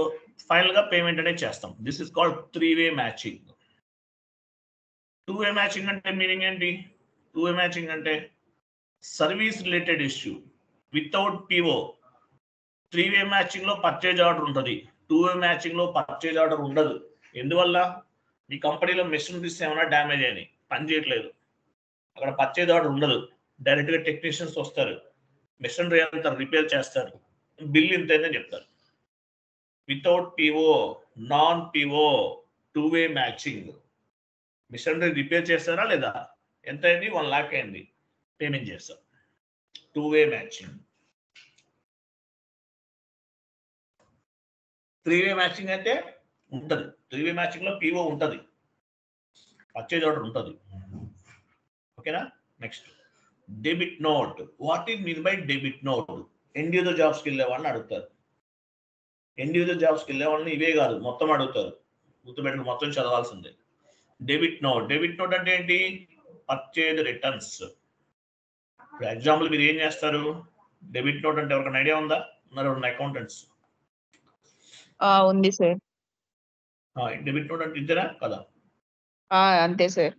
ఫైనల్ గా పేమెంట్ అనేది చేస్తాం. This is called 3-way matching. 2-way matching అంటే మీనింగ్ ఏంటి? 2-way మ్యాచింగ్ అంటే service related issue without PO. 3-way matching లో పర్చేజ్ ఆర్డర్ ఉంటుంది, 2-way మ్యాచింగ్ లో పర్చేజ్ ఆర్డర్ ఉండదు. ఎందువల్ల? మీ కంపెనీలో మెషినరీస్ ఏమైనా డ్యామేజ్ అయినాయి, పని చేయట్లేదు, అక్కడ పర్చేజ్ ఆర్డర్ ఉండదు. డైరెక్ట్ గా టెక్నీషియన్స్ వస్తారు, మెషినరీ అంతా రిపేర్ చేస్తారు, బిల్ ఇంతైందని చెప్తారు. Without PO, non PO, 2-way matching. Machinery repair చేస్తారా లేదా? ఎంత అయింది? 1 lakh అయింది, పేమెంట్ చేస్తాం. 2-way matching. 3-way మ్యాచింగ్ అయితే ఉంటుంది. 3-way మ్యాచింగ్ లో పిఓ ఉంటుంది, పర్చేజ్ ఆర్డర్ ఉంటుంది. ఓకేనా? Next debit note. What is mean by debit note? End user జాబ్స్కి వెళ్ళే వాళ్ళని అడుగుతారు. ఎండ్ యూజర్ జాబ్స్కి వెళ్ళే వాళ్ళని ఇవే కాదు మొత్తం అడుగుతారు, గుర్తుపెట్టుకుని మొత్తం చదవాల్సిందే. Debit note. డెబిట్ నోట్ అంటే ఏంటి? Purchase returns. ఫర్ ఎగ్జాంపుల్ మీరు ఏం చేస్తారు? డెబిట్ నోట్ అంటే ఎవరికైనా ఐడియా ఉందా? ఉన్నారు అకౌంటెంట్స్? ఉంది సార్. డెబిట్ నోట్ అంటే ఇద్దరా కదా? అంతే సార్.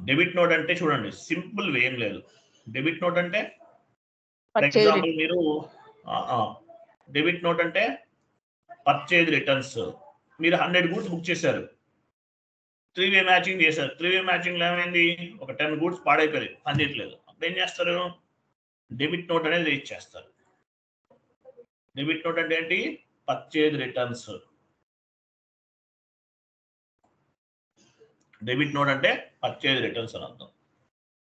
డెబిట్ నోట్ అంటే చూడండి, సింపుల్ ఏం లేదు. డెబిట్ నోట్ అంటే ఫర్ ఎగ్జాంపుల్ మీరు డెబిట్ నోట్ అంటే పర్చేజ్ రిటర్న్స్. మీరు 100 గూడ్స్ బుక్ చేశారు, 3-way మ్యాచింగ్ చేశారు. 3-way మ్యాచింగ్ లో ఏమైంది, ఒక 10 గూడ్స్ పాడైపోయాయి, పనిచేయట్లేదు. అప్పుడు ఏం చేస్తారు, డెబిట్ నోట్ అనేది రీచ్ చేస్తారు. డెబిట్ నోట్ అంటే ఏంటి, పర్చేజ్ రిటర్న్స్. డెబిట్ నోట్ అంటే పర్చేజ్ రిటర్న్స్ అని అర్థం.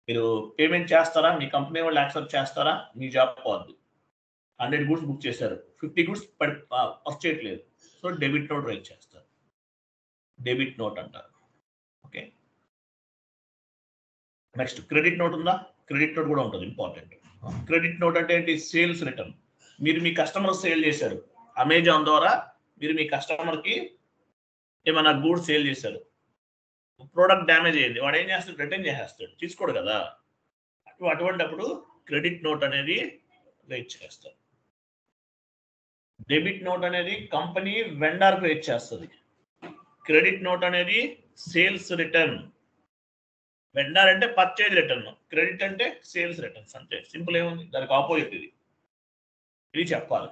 మీరు పేమెంట్ చేస్తారా, మీ కంపెనీ వాళ్ళు యాక్సెప్ట్ చేస్తారా, మీ జాబ్ పోద్ది. 100 గూడ్స్ బుక్ చేశారు, 50 గూడ్స్ వచ్చేయట్లేదు, సో డెబిట్ నోట్ రైజ్ చేస్తారు, డెబిట్ నోట్ అంటారు. ఓకే, నెక్స్ట్ క్రెడిట్ నోట్ ఉందా, క్రెడిట్ నోట్ కూడా ఉంటుంది, ఇంపార్టెంట్. క్రెడిట్ నోట్ అంటే ఏంటి, సేల్స్ రిటర్న్. మీరు మీ కస్టమర్ సేల్ చేశారు, అమెజాన్ ద్వారా మీరు మీ కస్టమర్కి ఏమైనా గూడ్స్ సేల్ చేశారు, ప్రోడక్ట్ డ్యామేజ్ అయ్యింది, వాడు ఏం చేస్తాడు, రిటర్న్ చేసేస్తాడు, తీసుకోడు కదా. అటువంటిప్పుడు క్రెడిట్ నోట్ అనేది రైజ్ చేస్తారు. డెబిట్ నోట్ అనేది కంపెనీ వెండర్కి రైజ్ చేస్తుంది. క్రెడిట్ నోట్ అనేది సేల్స్ రిటర్న్. వెండర్ అంటే పర్చేజ్ రిటర్న్, క్రెడిట్ అంటే సేల్స్ రిటర్న్స్. అంటే సింపుల్ ఏముంది, దానికి ఆపోజిట్ ఇది. ఇవి చెప్పాలి.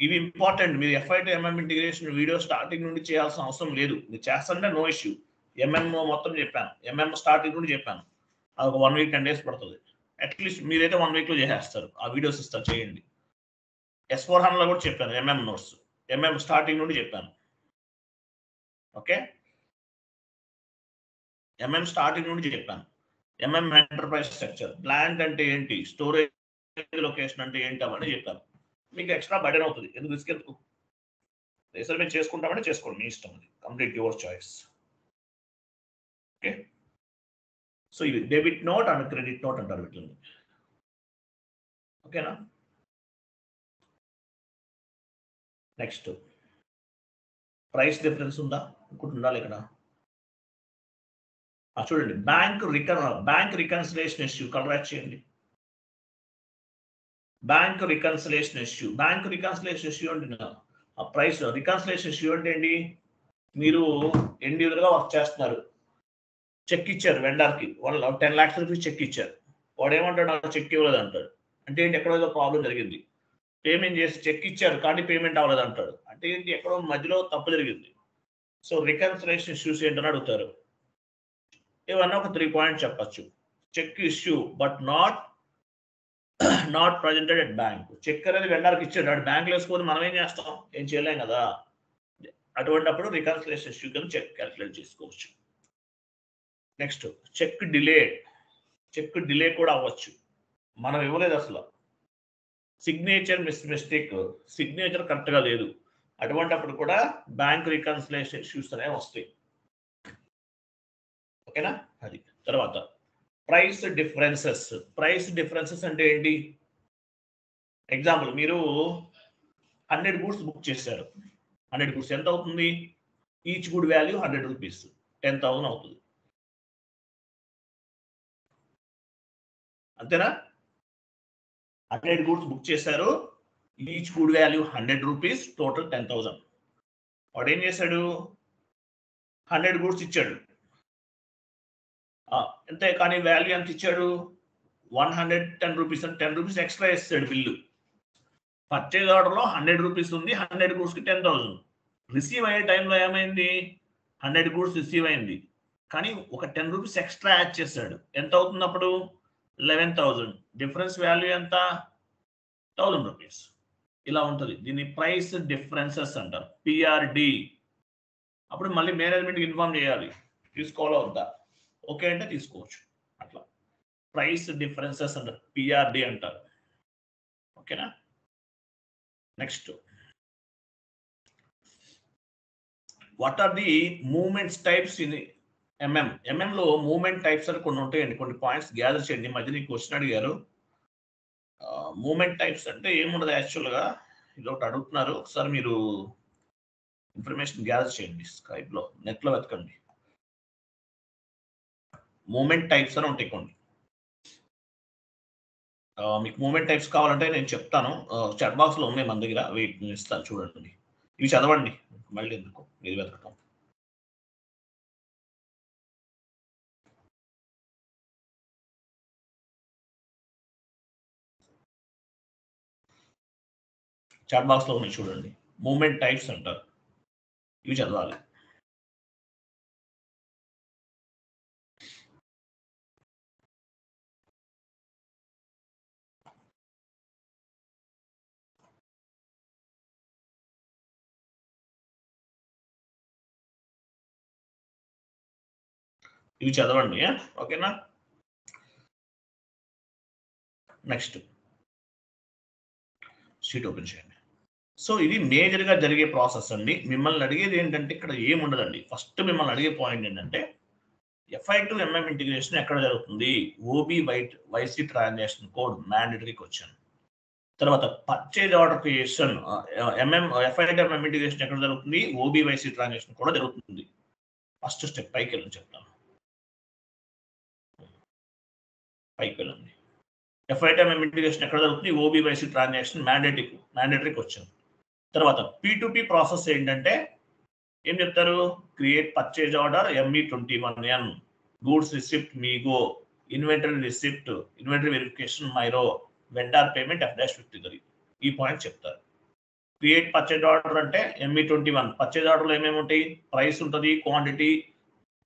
ఇవి ఇంపార్టెంట్. మీరు FI to MM integration video starting నుండి చేయాల్సిన అవసరం లేదు. మీరు చేస్తారంటే నో ఇష్యూ. MM మొత్తం చెప్పాను, MM స్టార్టింగ్ నుండి చెప్పాను. అది ఒక 1 week 10 days పడుతుంది. అట్లీస్ట్ మీరైతే 1 week లో చేసేస్తారు, ఆ వీడియోస్ ఇస్తారు, చేయండి. S/4HANA కూడా చెప్పాను, MM నోట్స్, MM స్టార్టింగ్ నుండి చెప్పాను. ఓకే, MM స్టార్టింగ్ నుండి చెప్పాను. MM ఎంటర్ప్రైజ్ స్ట్రక్చర్, ప్లాంట్ అంటే ఏంటి, స్టోరేజ్ లొకేషన్ అంటే ఏంటి, అవన్నీ చెప్పాను. మీకు ఎక్స్ట్రా బర్డెన్ అవుతుంది, ఎందుకు రిస్క్ ఎందుకు, రిజర్వేషన్ చేసుకుంటామంటే చేసుకోండి, మీ ఇష్టం, అది complete your choice. Okay, so ఇది debit note and credit note అంటారు వీటిని. ఓకేనా, నెక్స్ట్ ప్రైస్ డిఫరెన్స్ ఉందా, ఇంకోటి ఉండాలి ఇక్కడ. చూడండి, బ్యాంక్ రికన్సిలేషన్ ఇష్యూ కలెక్ట్ చేయండి. బ్యాంక్ రికన్సిలేషన్ ఇష్యూ అంటే ప్రైస్ రికన్సిలేషన్ ఇష్యూ అంటే ఏంటి, మీరు ఇండివిజువల్ గా వర్క్ చేస్తున్నారు, చెక్ ఇచ్చారు వెండర్కి, వాళ్ళు 10 lakhs రూపీస్ చెక్ ఇచ్చారు, వాడు ఏమంటాడు, చెక్ ఇవ్వలేదు అంటాడు. అంటే ఏంటి, ఎక్కడో ఏదో ప్రాబ్లం జరిగింది, పేమెంట్ చేసి చెక్ ఇచ్చారు కానీ పేమెంట్ అవ్వలేదు అంటాడు. అంటే ఏంటి, ఎక్కడో మధ్యలో తప్పు జరిగింది. సో రికన్సిలేషన్ ఇష్యూస్ ఏంటని అడుగుతారు. ఏమన్నా ఒక 3 points చెప్పచ్చు. Cheque issue but not presented at bank. Cheque అనేది వెండర్కి ఇచ్చాడు, అటు బ్యాంక్ వేసుకొని మనం ఏం చేస్తాం, ఏం చేయలేం కదా. అటువంటిప్పుడు రికన్సిలేషన్ ఇష్యూ కింద చెక్ క్యాల్కులేట్ చేసుకోవచ్చు. నెక్స్ట్ చెక్ డిలే కూడా అవ్వచ్చు, మనం ఇవ్వలేదు అసలు, సిగ్నేచర్ మిస్టేక్, సిగ్నేచర్ కరెక్ట్గా లేదు, అటువంటిప్పుడు కూడా బ్యాంక్ రికన్సిలేషన్ ఇష్యూస్ అనేవి వస్తాయి. ఓకేనా, అది. తర్వాత ప్రైస్ డిఫరెన్సెస్ అంటే ఏంటి, ఎగ్జాంపుల్ మీరు 100 గూడ్స్ బుక్ చేశారు, 100 గూడ్స్ ఎంత అవుతుంది, ఈచ్ గుడ్ వాల్యూ 100 రూపీస్, 10,000 అవుతుంది, అంతేనా. 100 గూడ్స్ బుక్ చేశారు, each good value 100 rupees, total 10,000. వాడు ఏం చేశాడు, 100 గూడ్స్ ఇచ్చాడు, అంతే, కానీ వాల్యూ ఎంత ఇచ్చాడు, 110 రూపీస్, అని 10 రూపీస్ ఎక్స్ట్రా ఇస్తాడు బిల్లు. పర్చేజ్ ఆర్డర్లో 100 రూపీస్ ఉంది, 100 గూడ్స్కి 10,000. రిసీవ్ అయ్యే టైంలో ఏమైంది, 100 గూడ్స్ రిసీవ్ అయింది, కానీ ఒక 10 రూపీస్ ఎక్స్ట్రా యాడ్ చేశాడు, ఎంత అవుతుంది అప్పుడు, 11,000. డిఫరెన్స్ వాల్యూ ఎంత, 1,000 రూపీస్. ఇలా ఉంటుంది, దీన్ని ప్రైస్ డిఫరెన్సెస్ అంటారు, PRD. అప్పుడు మళ్ళీ మేనేజ్మెంట్కి ఇన్ఫార్మ్ చేయాలి, తీసుకోవాలో వద్దా, ఓకే అంటే తీసుకోవచ్చు. అట్లా ప్రైస్ డిఫరెన్సెస్ అంటారు, PRD అంటారు. ఓకేనా, next what are the movements types in MM లో మూవ్మెంట్ టైప్స్ అని కొన్ని ఉంటాయండి, కొన్ని పాయింట్స్ గ్యాదర్ చేయండి. మధ్య నీకు క్వశ్చన్ అడిగారు, మూవ్మెంట్ టైప్స్ అంటే ఏముండదు యాక్చువల్గా, ఇది ఒకటి అడుగుతున్నారు, ఒకసారి మీరు ఇన్ఫర్మేషన్ గ్యాదర్ చేయండి, స్కైప్లో నెట్లో వెతకండి. మూవ్మెంట్ టైప్స్ అని ఉంటాయి కొన్ని, మీకు మూవ్మెంట్ టైప్స్ కావాలంటే నేను చెప్తాను, చాట్ బాక్స్లో ఉన్నాయి మన దగ్గర, వెయిట్ ఇస్తాను చూడండి, ఇవి చదవండి, మళ్ళీ ఎందుకు మీరు వెతకటం. చాట్ బాక్స్ లో ఉన్నాయి చూడండి. మూవ్మెంట్ టైప్స్ అంటారు, ఇవి చదవాలి. ఇవి చదవండి, ఓకేనా? నెక్స్ట్ షీట్ ఓపెన్ చేయండి. సో ఇది మేజర్ గా జరిగే ప్రాసెస్ అండి. మిమ్మల్ని అడిగేది ఏంటంటే ఇక్కడ ఏముండదండి. ఫస్ట్ మిమ్మల్ని అడిగే పాయింట్ ఏంటంటే FI to MM ఇంటిగ్రేషన్ ఎక్కడ జరుగుతుంది? OB YC transaction code mandatory question. తర్వాత purchase order creation FI to MM integration ఎక్కడ జరుగుతుంది? OB YC ట్రాన్సాక్షన్ కూడా జరుగుతుంది. ఫస్ట్ స్టెప్ పైకి వెళ్ళని చెప్తాను. పైకి వెళ్ళండి. FI to MM ఇంటిగ్రేషన్ ఎక్కడ జరుగుతుంది? OB YC transaction mandatory question. తర్వాత P2P ప్రాసెస్ ఏంటంటే ఏం చెప్తారు? Create purchase order ME21N, goods receipt MIGO, inventory receipt, inventory verification MIRO, vendor payment F-53. ఈ పాయింట్ చెప్తారు. క్రియేట్ పర్చేజ్ ఆర్డర్ అంటే ME21. పర్చేజ్ ఆర్డర్లో ఏమేమి ఉంటాయి? ప్రైస్ ఉంటుంది, క్వాంటిటీ,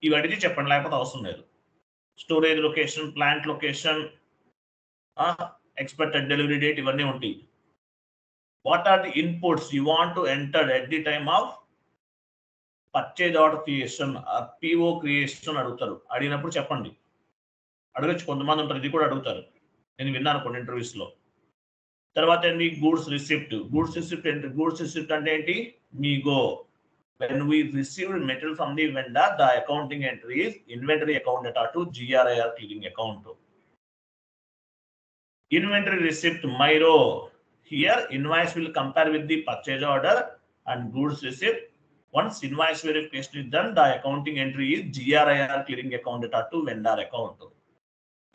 ఇవి అడిగి చెప్పండి, లేకపోతే అవసరం లేదు. Storage location, plant location, expected delivery date, ఇవన్నీ ఉంటాయి. What are the inputs you want to enter at the time of purchase order creation, PO creation అడుగుతారు. అడిగినప్పుడు చెప్పండి. అడగచ్చు, కొంతమంది ఉంటారు, ఇది కూడా అడుగుతారు, నేను విన్నాను కొన్ని ఇంటర్వ్యూస్ లో. తర్వాత ఏంటి? Goods receipt. గూడ్స్ రిసిప్ట్ ఏంటి? గూడ్స్ రిసిప్ట్ అంటే ఏంటి? MIGO. when we received material from the vendor, the accounting entry is inventory account data to GRIR clearing account. Inventory receipt Myro. Here invoice will compare with the purchase order and goods receipt. Once invoice verification is done, the accounting entry is GRIR clearing account data to vendor account.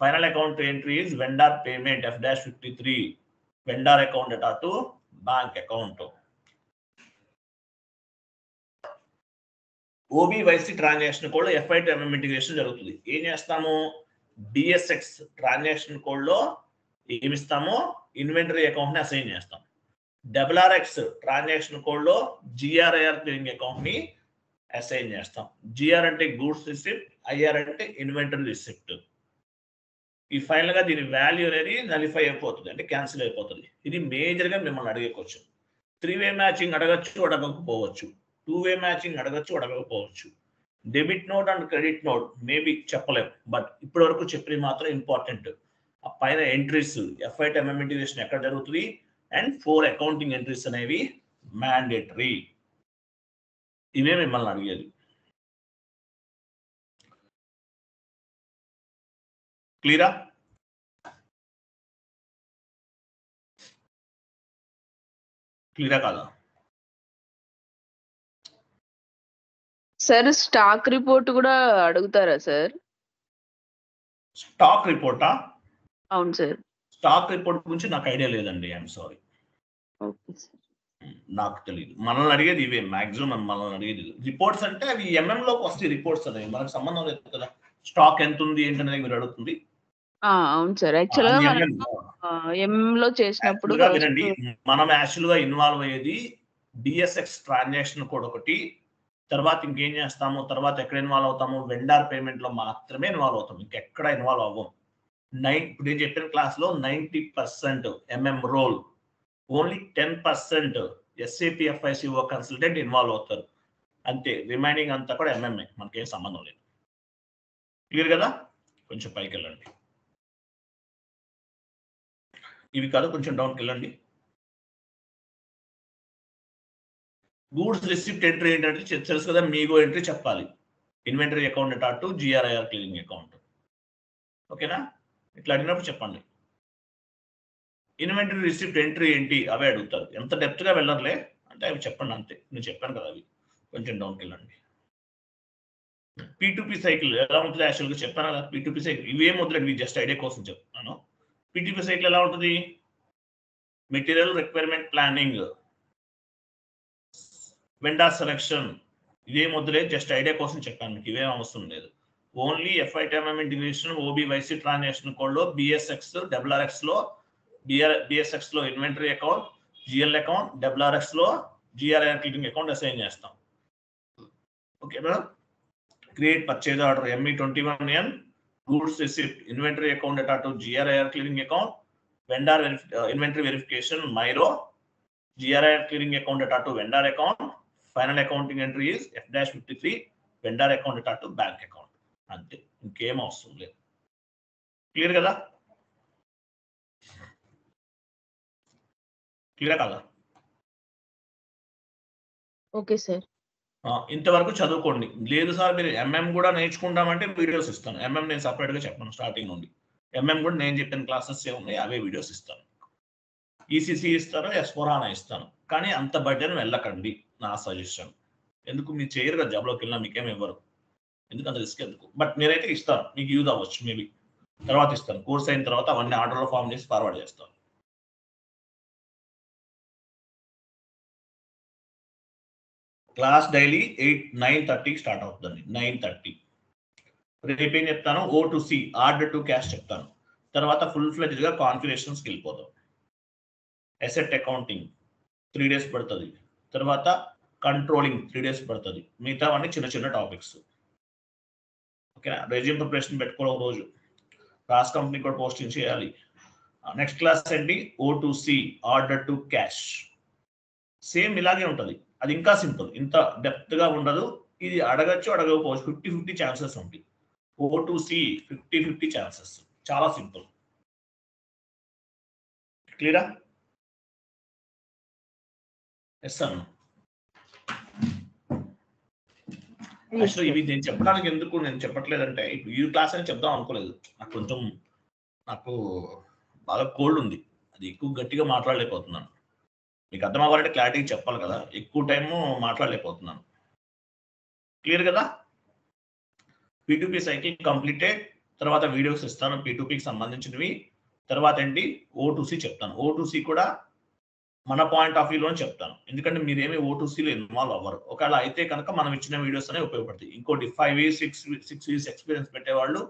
Final account entry is vendor payment F-53, vendor account data to bank account. OBYC transaction code లో FI to MM integration జరుగుతుంది. ఏం చేస్తాము? DSX transaction code లో ఏమిస్తాము? Inventory account ని assign చేస్తాం. RRX transaction code లో GRIR clearing account ని assign చేస్తాం. GR అంటే గూడ్స్ రిసిప్ట్, IR అంటే ఇన్వెంటరీ రిసిప్ట్. ఈ ఫైనల్ గా దీని వాల్యూ అనేది నలిఫై అయిపోతుంది, అంటే క్యాన్సిల్ అయిపోతుంది. ఇది మేజర్ గా మిమ్మల్ని అడిగే క్వశ్చన్. 3-way మ్యాచింగ్ అడగచ్చు, అడగకపోవచ్చు. 2-way మ్యాచింగ్ అడగచ్చు, అడగకపోవచ్చు. Debit note and credit note maybe చెప్పలేము, బట్ ఇప్పటి వరకు చెప్పినవి మాత్రం ఇంపార్టెంట్. ఆ పైన entries FI to MM integration ఎక్కడ జరుగుతుంది అండ్ 4 అకౌంటింగ్ ఎంట్రీస్ అనేవి మ్యాండేటరీ. ఇవే మిమ్మల్ని అడిగేది. క్లియరా? క్లియరా కాదా? సార్ స్టాక్ రిపోర్ట్ కూడా అడుగుతారా సార్? స్టాక్ రిపోర్టా? అవును సార్. స్టాక్ రిపోర్ట్ గురించి నాకు ఐడియా లేదండి, ఐఎమ్ సారీ, నాకు తెలియదు. మనల్ని అడిగేది ఇవే మాక్సిమం, మనల్ని అడిగేది రిపోర్ట్స్ అంటే అవి MM లోకి వస్తాయి. రిపోర్ట్స్ అనేవి మనకు సంబంధం లేదు కదా. స్టాక్ ఎంత ఉంది ఏంటనేది మీరు అడుగుతుంది. అవును సార్. యాక్చువల్గా MM లో చేసినప్పుడు వినండి, మనం యాక్చువల్ గా ఇన్వాల్వ్ అయ్యేది DSX ట్రాన్సాక్షన్ కోడ్ ఒకటి. తర్వాత ఇంకేం చేస్తాము? తర్వాత ఎక్కడ ఇన్వాల్వ్ అవుతాము? వెండార్ పేమెంట్ లో మాత్రమే ఇన్వాల్వ్ అవుతాం, ఇంకెక్కడ ఇన్వాల్వ్ అవ్వం. ఇప్పుడు నేను చెప్పిన క్లాస్ లో 90% MM role, only 10% SAP FICO consultant involve అవుతారు, అంతే. రిమైనింగ్ అంతా కూడా MM, మనకేం సంబంధం లేదు. క్లియర్ కదా? కొంచెం పైకి వెళ్ళండి. ఇవి కాదు, కొంచెం డౌన్కి వెళ్ళండి. గూడ్స్ రిసిప్ట్ ఎంట్రీ ఏంటంటే తెలుసు కదా, మీగో ఎంట్రీ చెప్పాలి. Inventory account data to GRIR clearing account. ఓకేనా? ఇట్లా అడిగినప్పుడు చెప్పండి. ఇన్వెంటరీ రిసిప్ట్ ఎంట్రీ ఏంటి అవే అడుగుతారు. ఎంత డెప్త్ గా వెళ్ళర్లే, అంటే అవి చెప్పండి అంతే. నేను చెప్పాను కదా, అవి కొంచెం డౌన్కి వెళ్ళండి. P2P సైకిల్ ఎలా ఉంటుంది యాక్చువల్గా చెప్పాను కదా. P2P సైకిల్ ఇవేం వద్దులేండి, జస్ట్ ఐడియా కోసం చెప్తున్నాను. P2P సైకిల్ ఎలా ఉంటుంది? Material requirement planning, vendor selection, ఇవేం వద్దులేదు, జస్ట్ ఐడియా కోసం చెప్పాను, మీకు ఇవేం అవసరం లేదు. Only FI to MM integration, OBYC transaction code లో BSX, RRX లో BSX లో inventory account, GL account WRX లో GRIR క్లియరింగ్ అకౌంట్ అసైన్ చేస్తాం. ఓకేనా? Create purchase order ME21N goods receipt inventory account data to GRIR clearing account vendor inventory verification MIRO GRIR clearing account data to vendor account final accounting entry is F-53 vendor account data to bank account. అంతే, ఇంకేం అవసరం లేదు. Clear కదా? Clear కదా? Okay sir. ఇంతవరకు చదువుకోండి. లేదు sir మీరు MM కూడా నేర్చుకుంటామంటే వీడియోస్ ఇస్తాను. MM నేను సపరేట్ గా చెప్పను స్టార్టింగ్ నుండి. MM కూడా నేను చెప్పిన క్లాసెస్ ఉన్నాయి, అవే వీడియోస్ ఇస్తాను. ECC ఇస్తాను, S/4HANA ఇస్తాను. కానీ అంత బడ్జెట్ వెళ్ళకండి నా సజెషన్. ఎందుకు మీరు చేయరు కదా, జాబ్లోకి వెళ్ళినా మీకేం ఇవ్వరు, ఎందుకు అంత రిస్క్ ఎందుకు. బట్ నేనైతే ఇస్తాను, మీకు యూజ్ అవ్వచ్చు. మేబీ తర్వాత ఇస్తాను, కోర్స్ అయిన తర్వాత అవన్నీ ఆర్డర్లో ఫామ్ చేసి ఫార్వర్డ్ చేస్తాను. క్లాస్ డైలీ 9:30 స్టార్ట్ అవుతుందండి. 9:30. రేపు ఏం చెప్తాను, O2C ఆర్డర్ టు క్యాష్ చెప్తాను. తర్వాత ఫుల్ ఫ్లెడ్జ్డ్ గా కాన్ఫిగరేషన్స్కి వెళ్ళిపోతాం. అసెట్ అకౌంటింగ్ 3 days పడుతుంది. తర్వాత కంట్రోలింగ్ 3 days పడుతుంది. మిగతావన్నీ చిన్న చిన్న టాపిక్స్. ఓకేనా? రెజ్యూమ్ ప్రిపరేషన్ పెట్టుకోవడం రోజు, క్లాస్ కంపెనీ కూడా పోస్టింగ్ చేయాలి. నెక్స్ట్ క్లాస్ ఏంటి, O2C order to cash. Same ఇలాగే ఉంటుంది, అది ఇంకా సింపుల్, ఇంత డెప్త్ గా ఉండదు. ఇది అడగచ్చు అడగకపోవచ్చు, 50-50 ఛాన్సెస్ ఉంటాయి. O2C 50-50 ఛాన్సెస్, చాలా సింపుల్. క్లియరా? ఎస్ అన్న. యాక్చువల్లీ ఇవి నేను చెప్పడానికి ఎందుకు నేను చెప్పట్లేదంటే, ఇప్పుడు ఈ క్లాస్ అని చెప్దాం అనుకోలేదు. నాకు బాగా కోల్డ్ ఉంది, అది ఎక్కువ గట్టిగా మాట్లాడలేకపోతున్నాను. మీకు అర్థం అవ్వాలంటే క్లారిటీ చెప్పాలి కదా, ఎక్కువ టైము మాట్లాడలేకపోతున్నాను. క్లియర్ కదా? P2P cycle completed. తర్వాత వీడియోస్ ఇస్తాను P2Pకి సంబంధించినవి. తర్వాత ఏంటి, O2C చెప్తాను. O2C కూడా మన పాయింట్ ఆఫ్ వ్యూలో చెప్తాను, ఎందుకంటే మీరేమి O2Cలో ఇన్వాల్వ్ అవ్వరు. ఒకవేళ అయితే కనుక మనం ఇచ్చిన వీడియోస్ అనేవి ఉపయోగపడతాయి. ఇంకోటి 5 years 6 years ఎక్స్పీరియన్స్ పెట్టేవాళ్ళు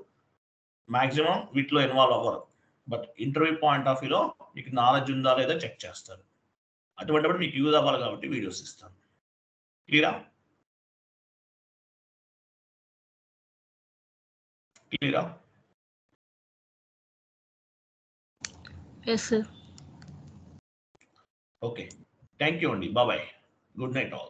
మాక్సిమం వీటిలో ఇన్వాల్వ్ అవ్వరు. బట్ ఇంటర్వ్యూ పాయింట్ ఆఫ్ వ్యూలో మీకు నాలెడ్జ్ ఉందా లేదా చెక్ చేస్తారు. అటువంటిప్పుడు మీకు యూజ్ అవ్వాలి కాబట్టి వీడియోస్ ఇస్తాను. క్లియరా? క్లియరా? Yes sir. Okay, thank you అండి. బాయ్. Good night all.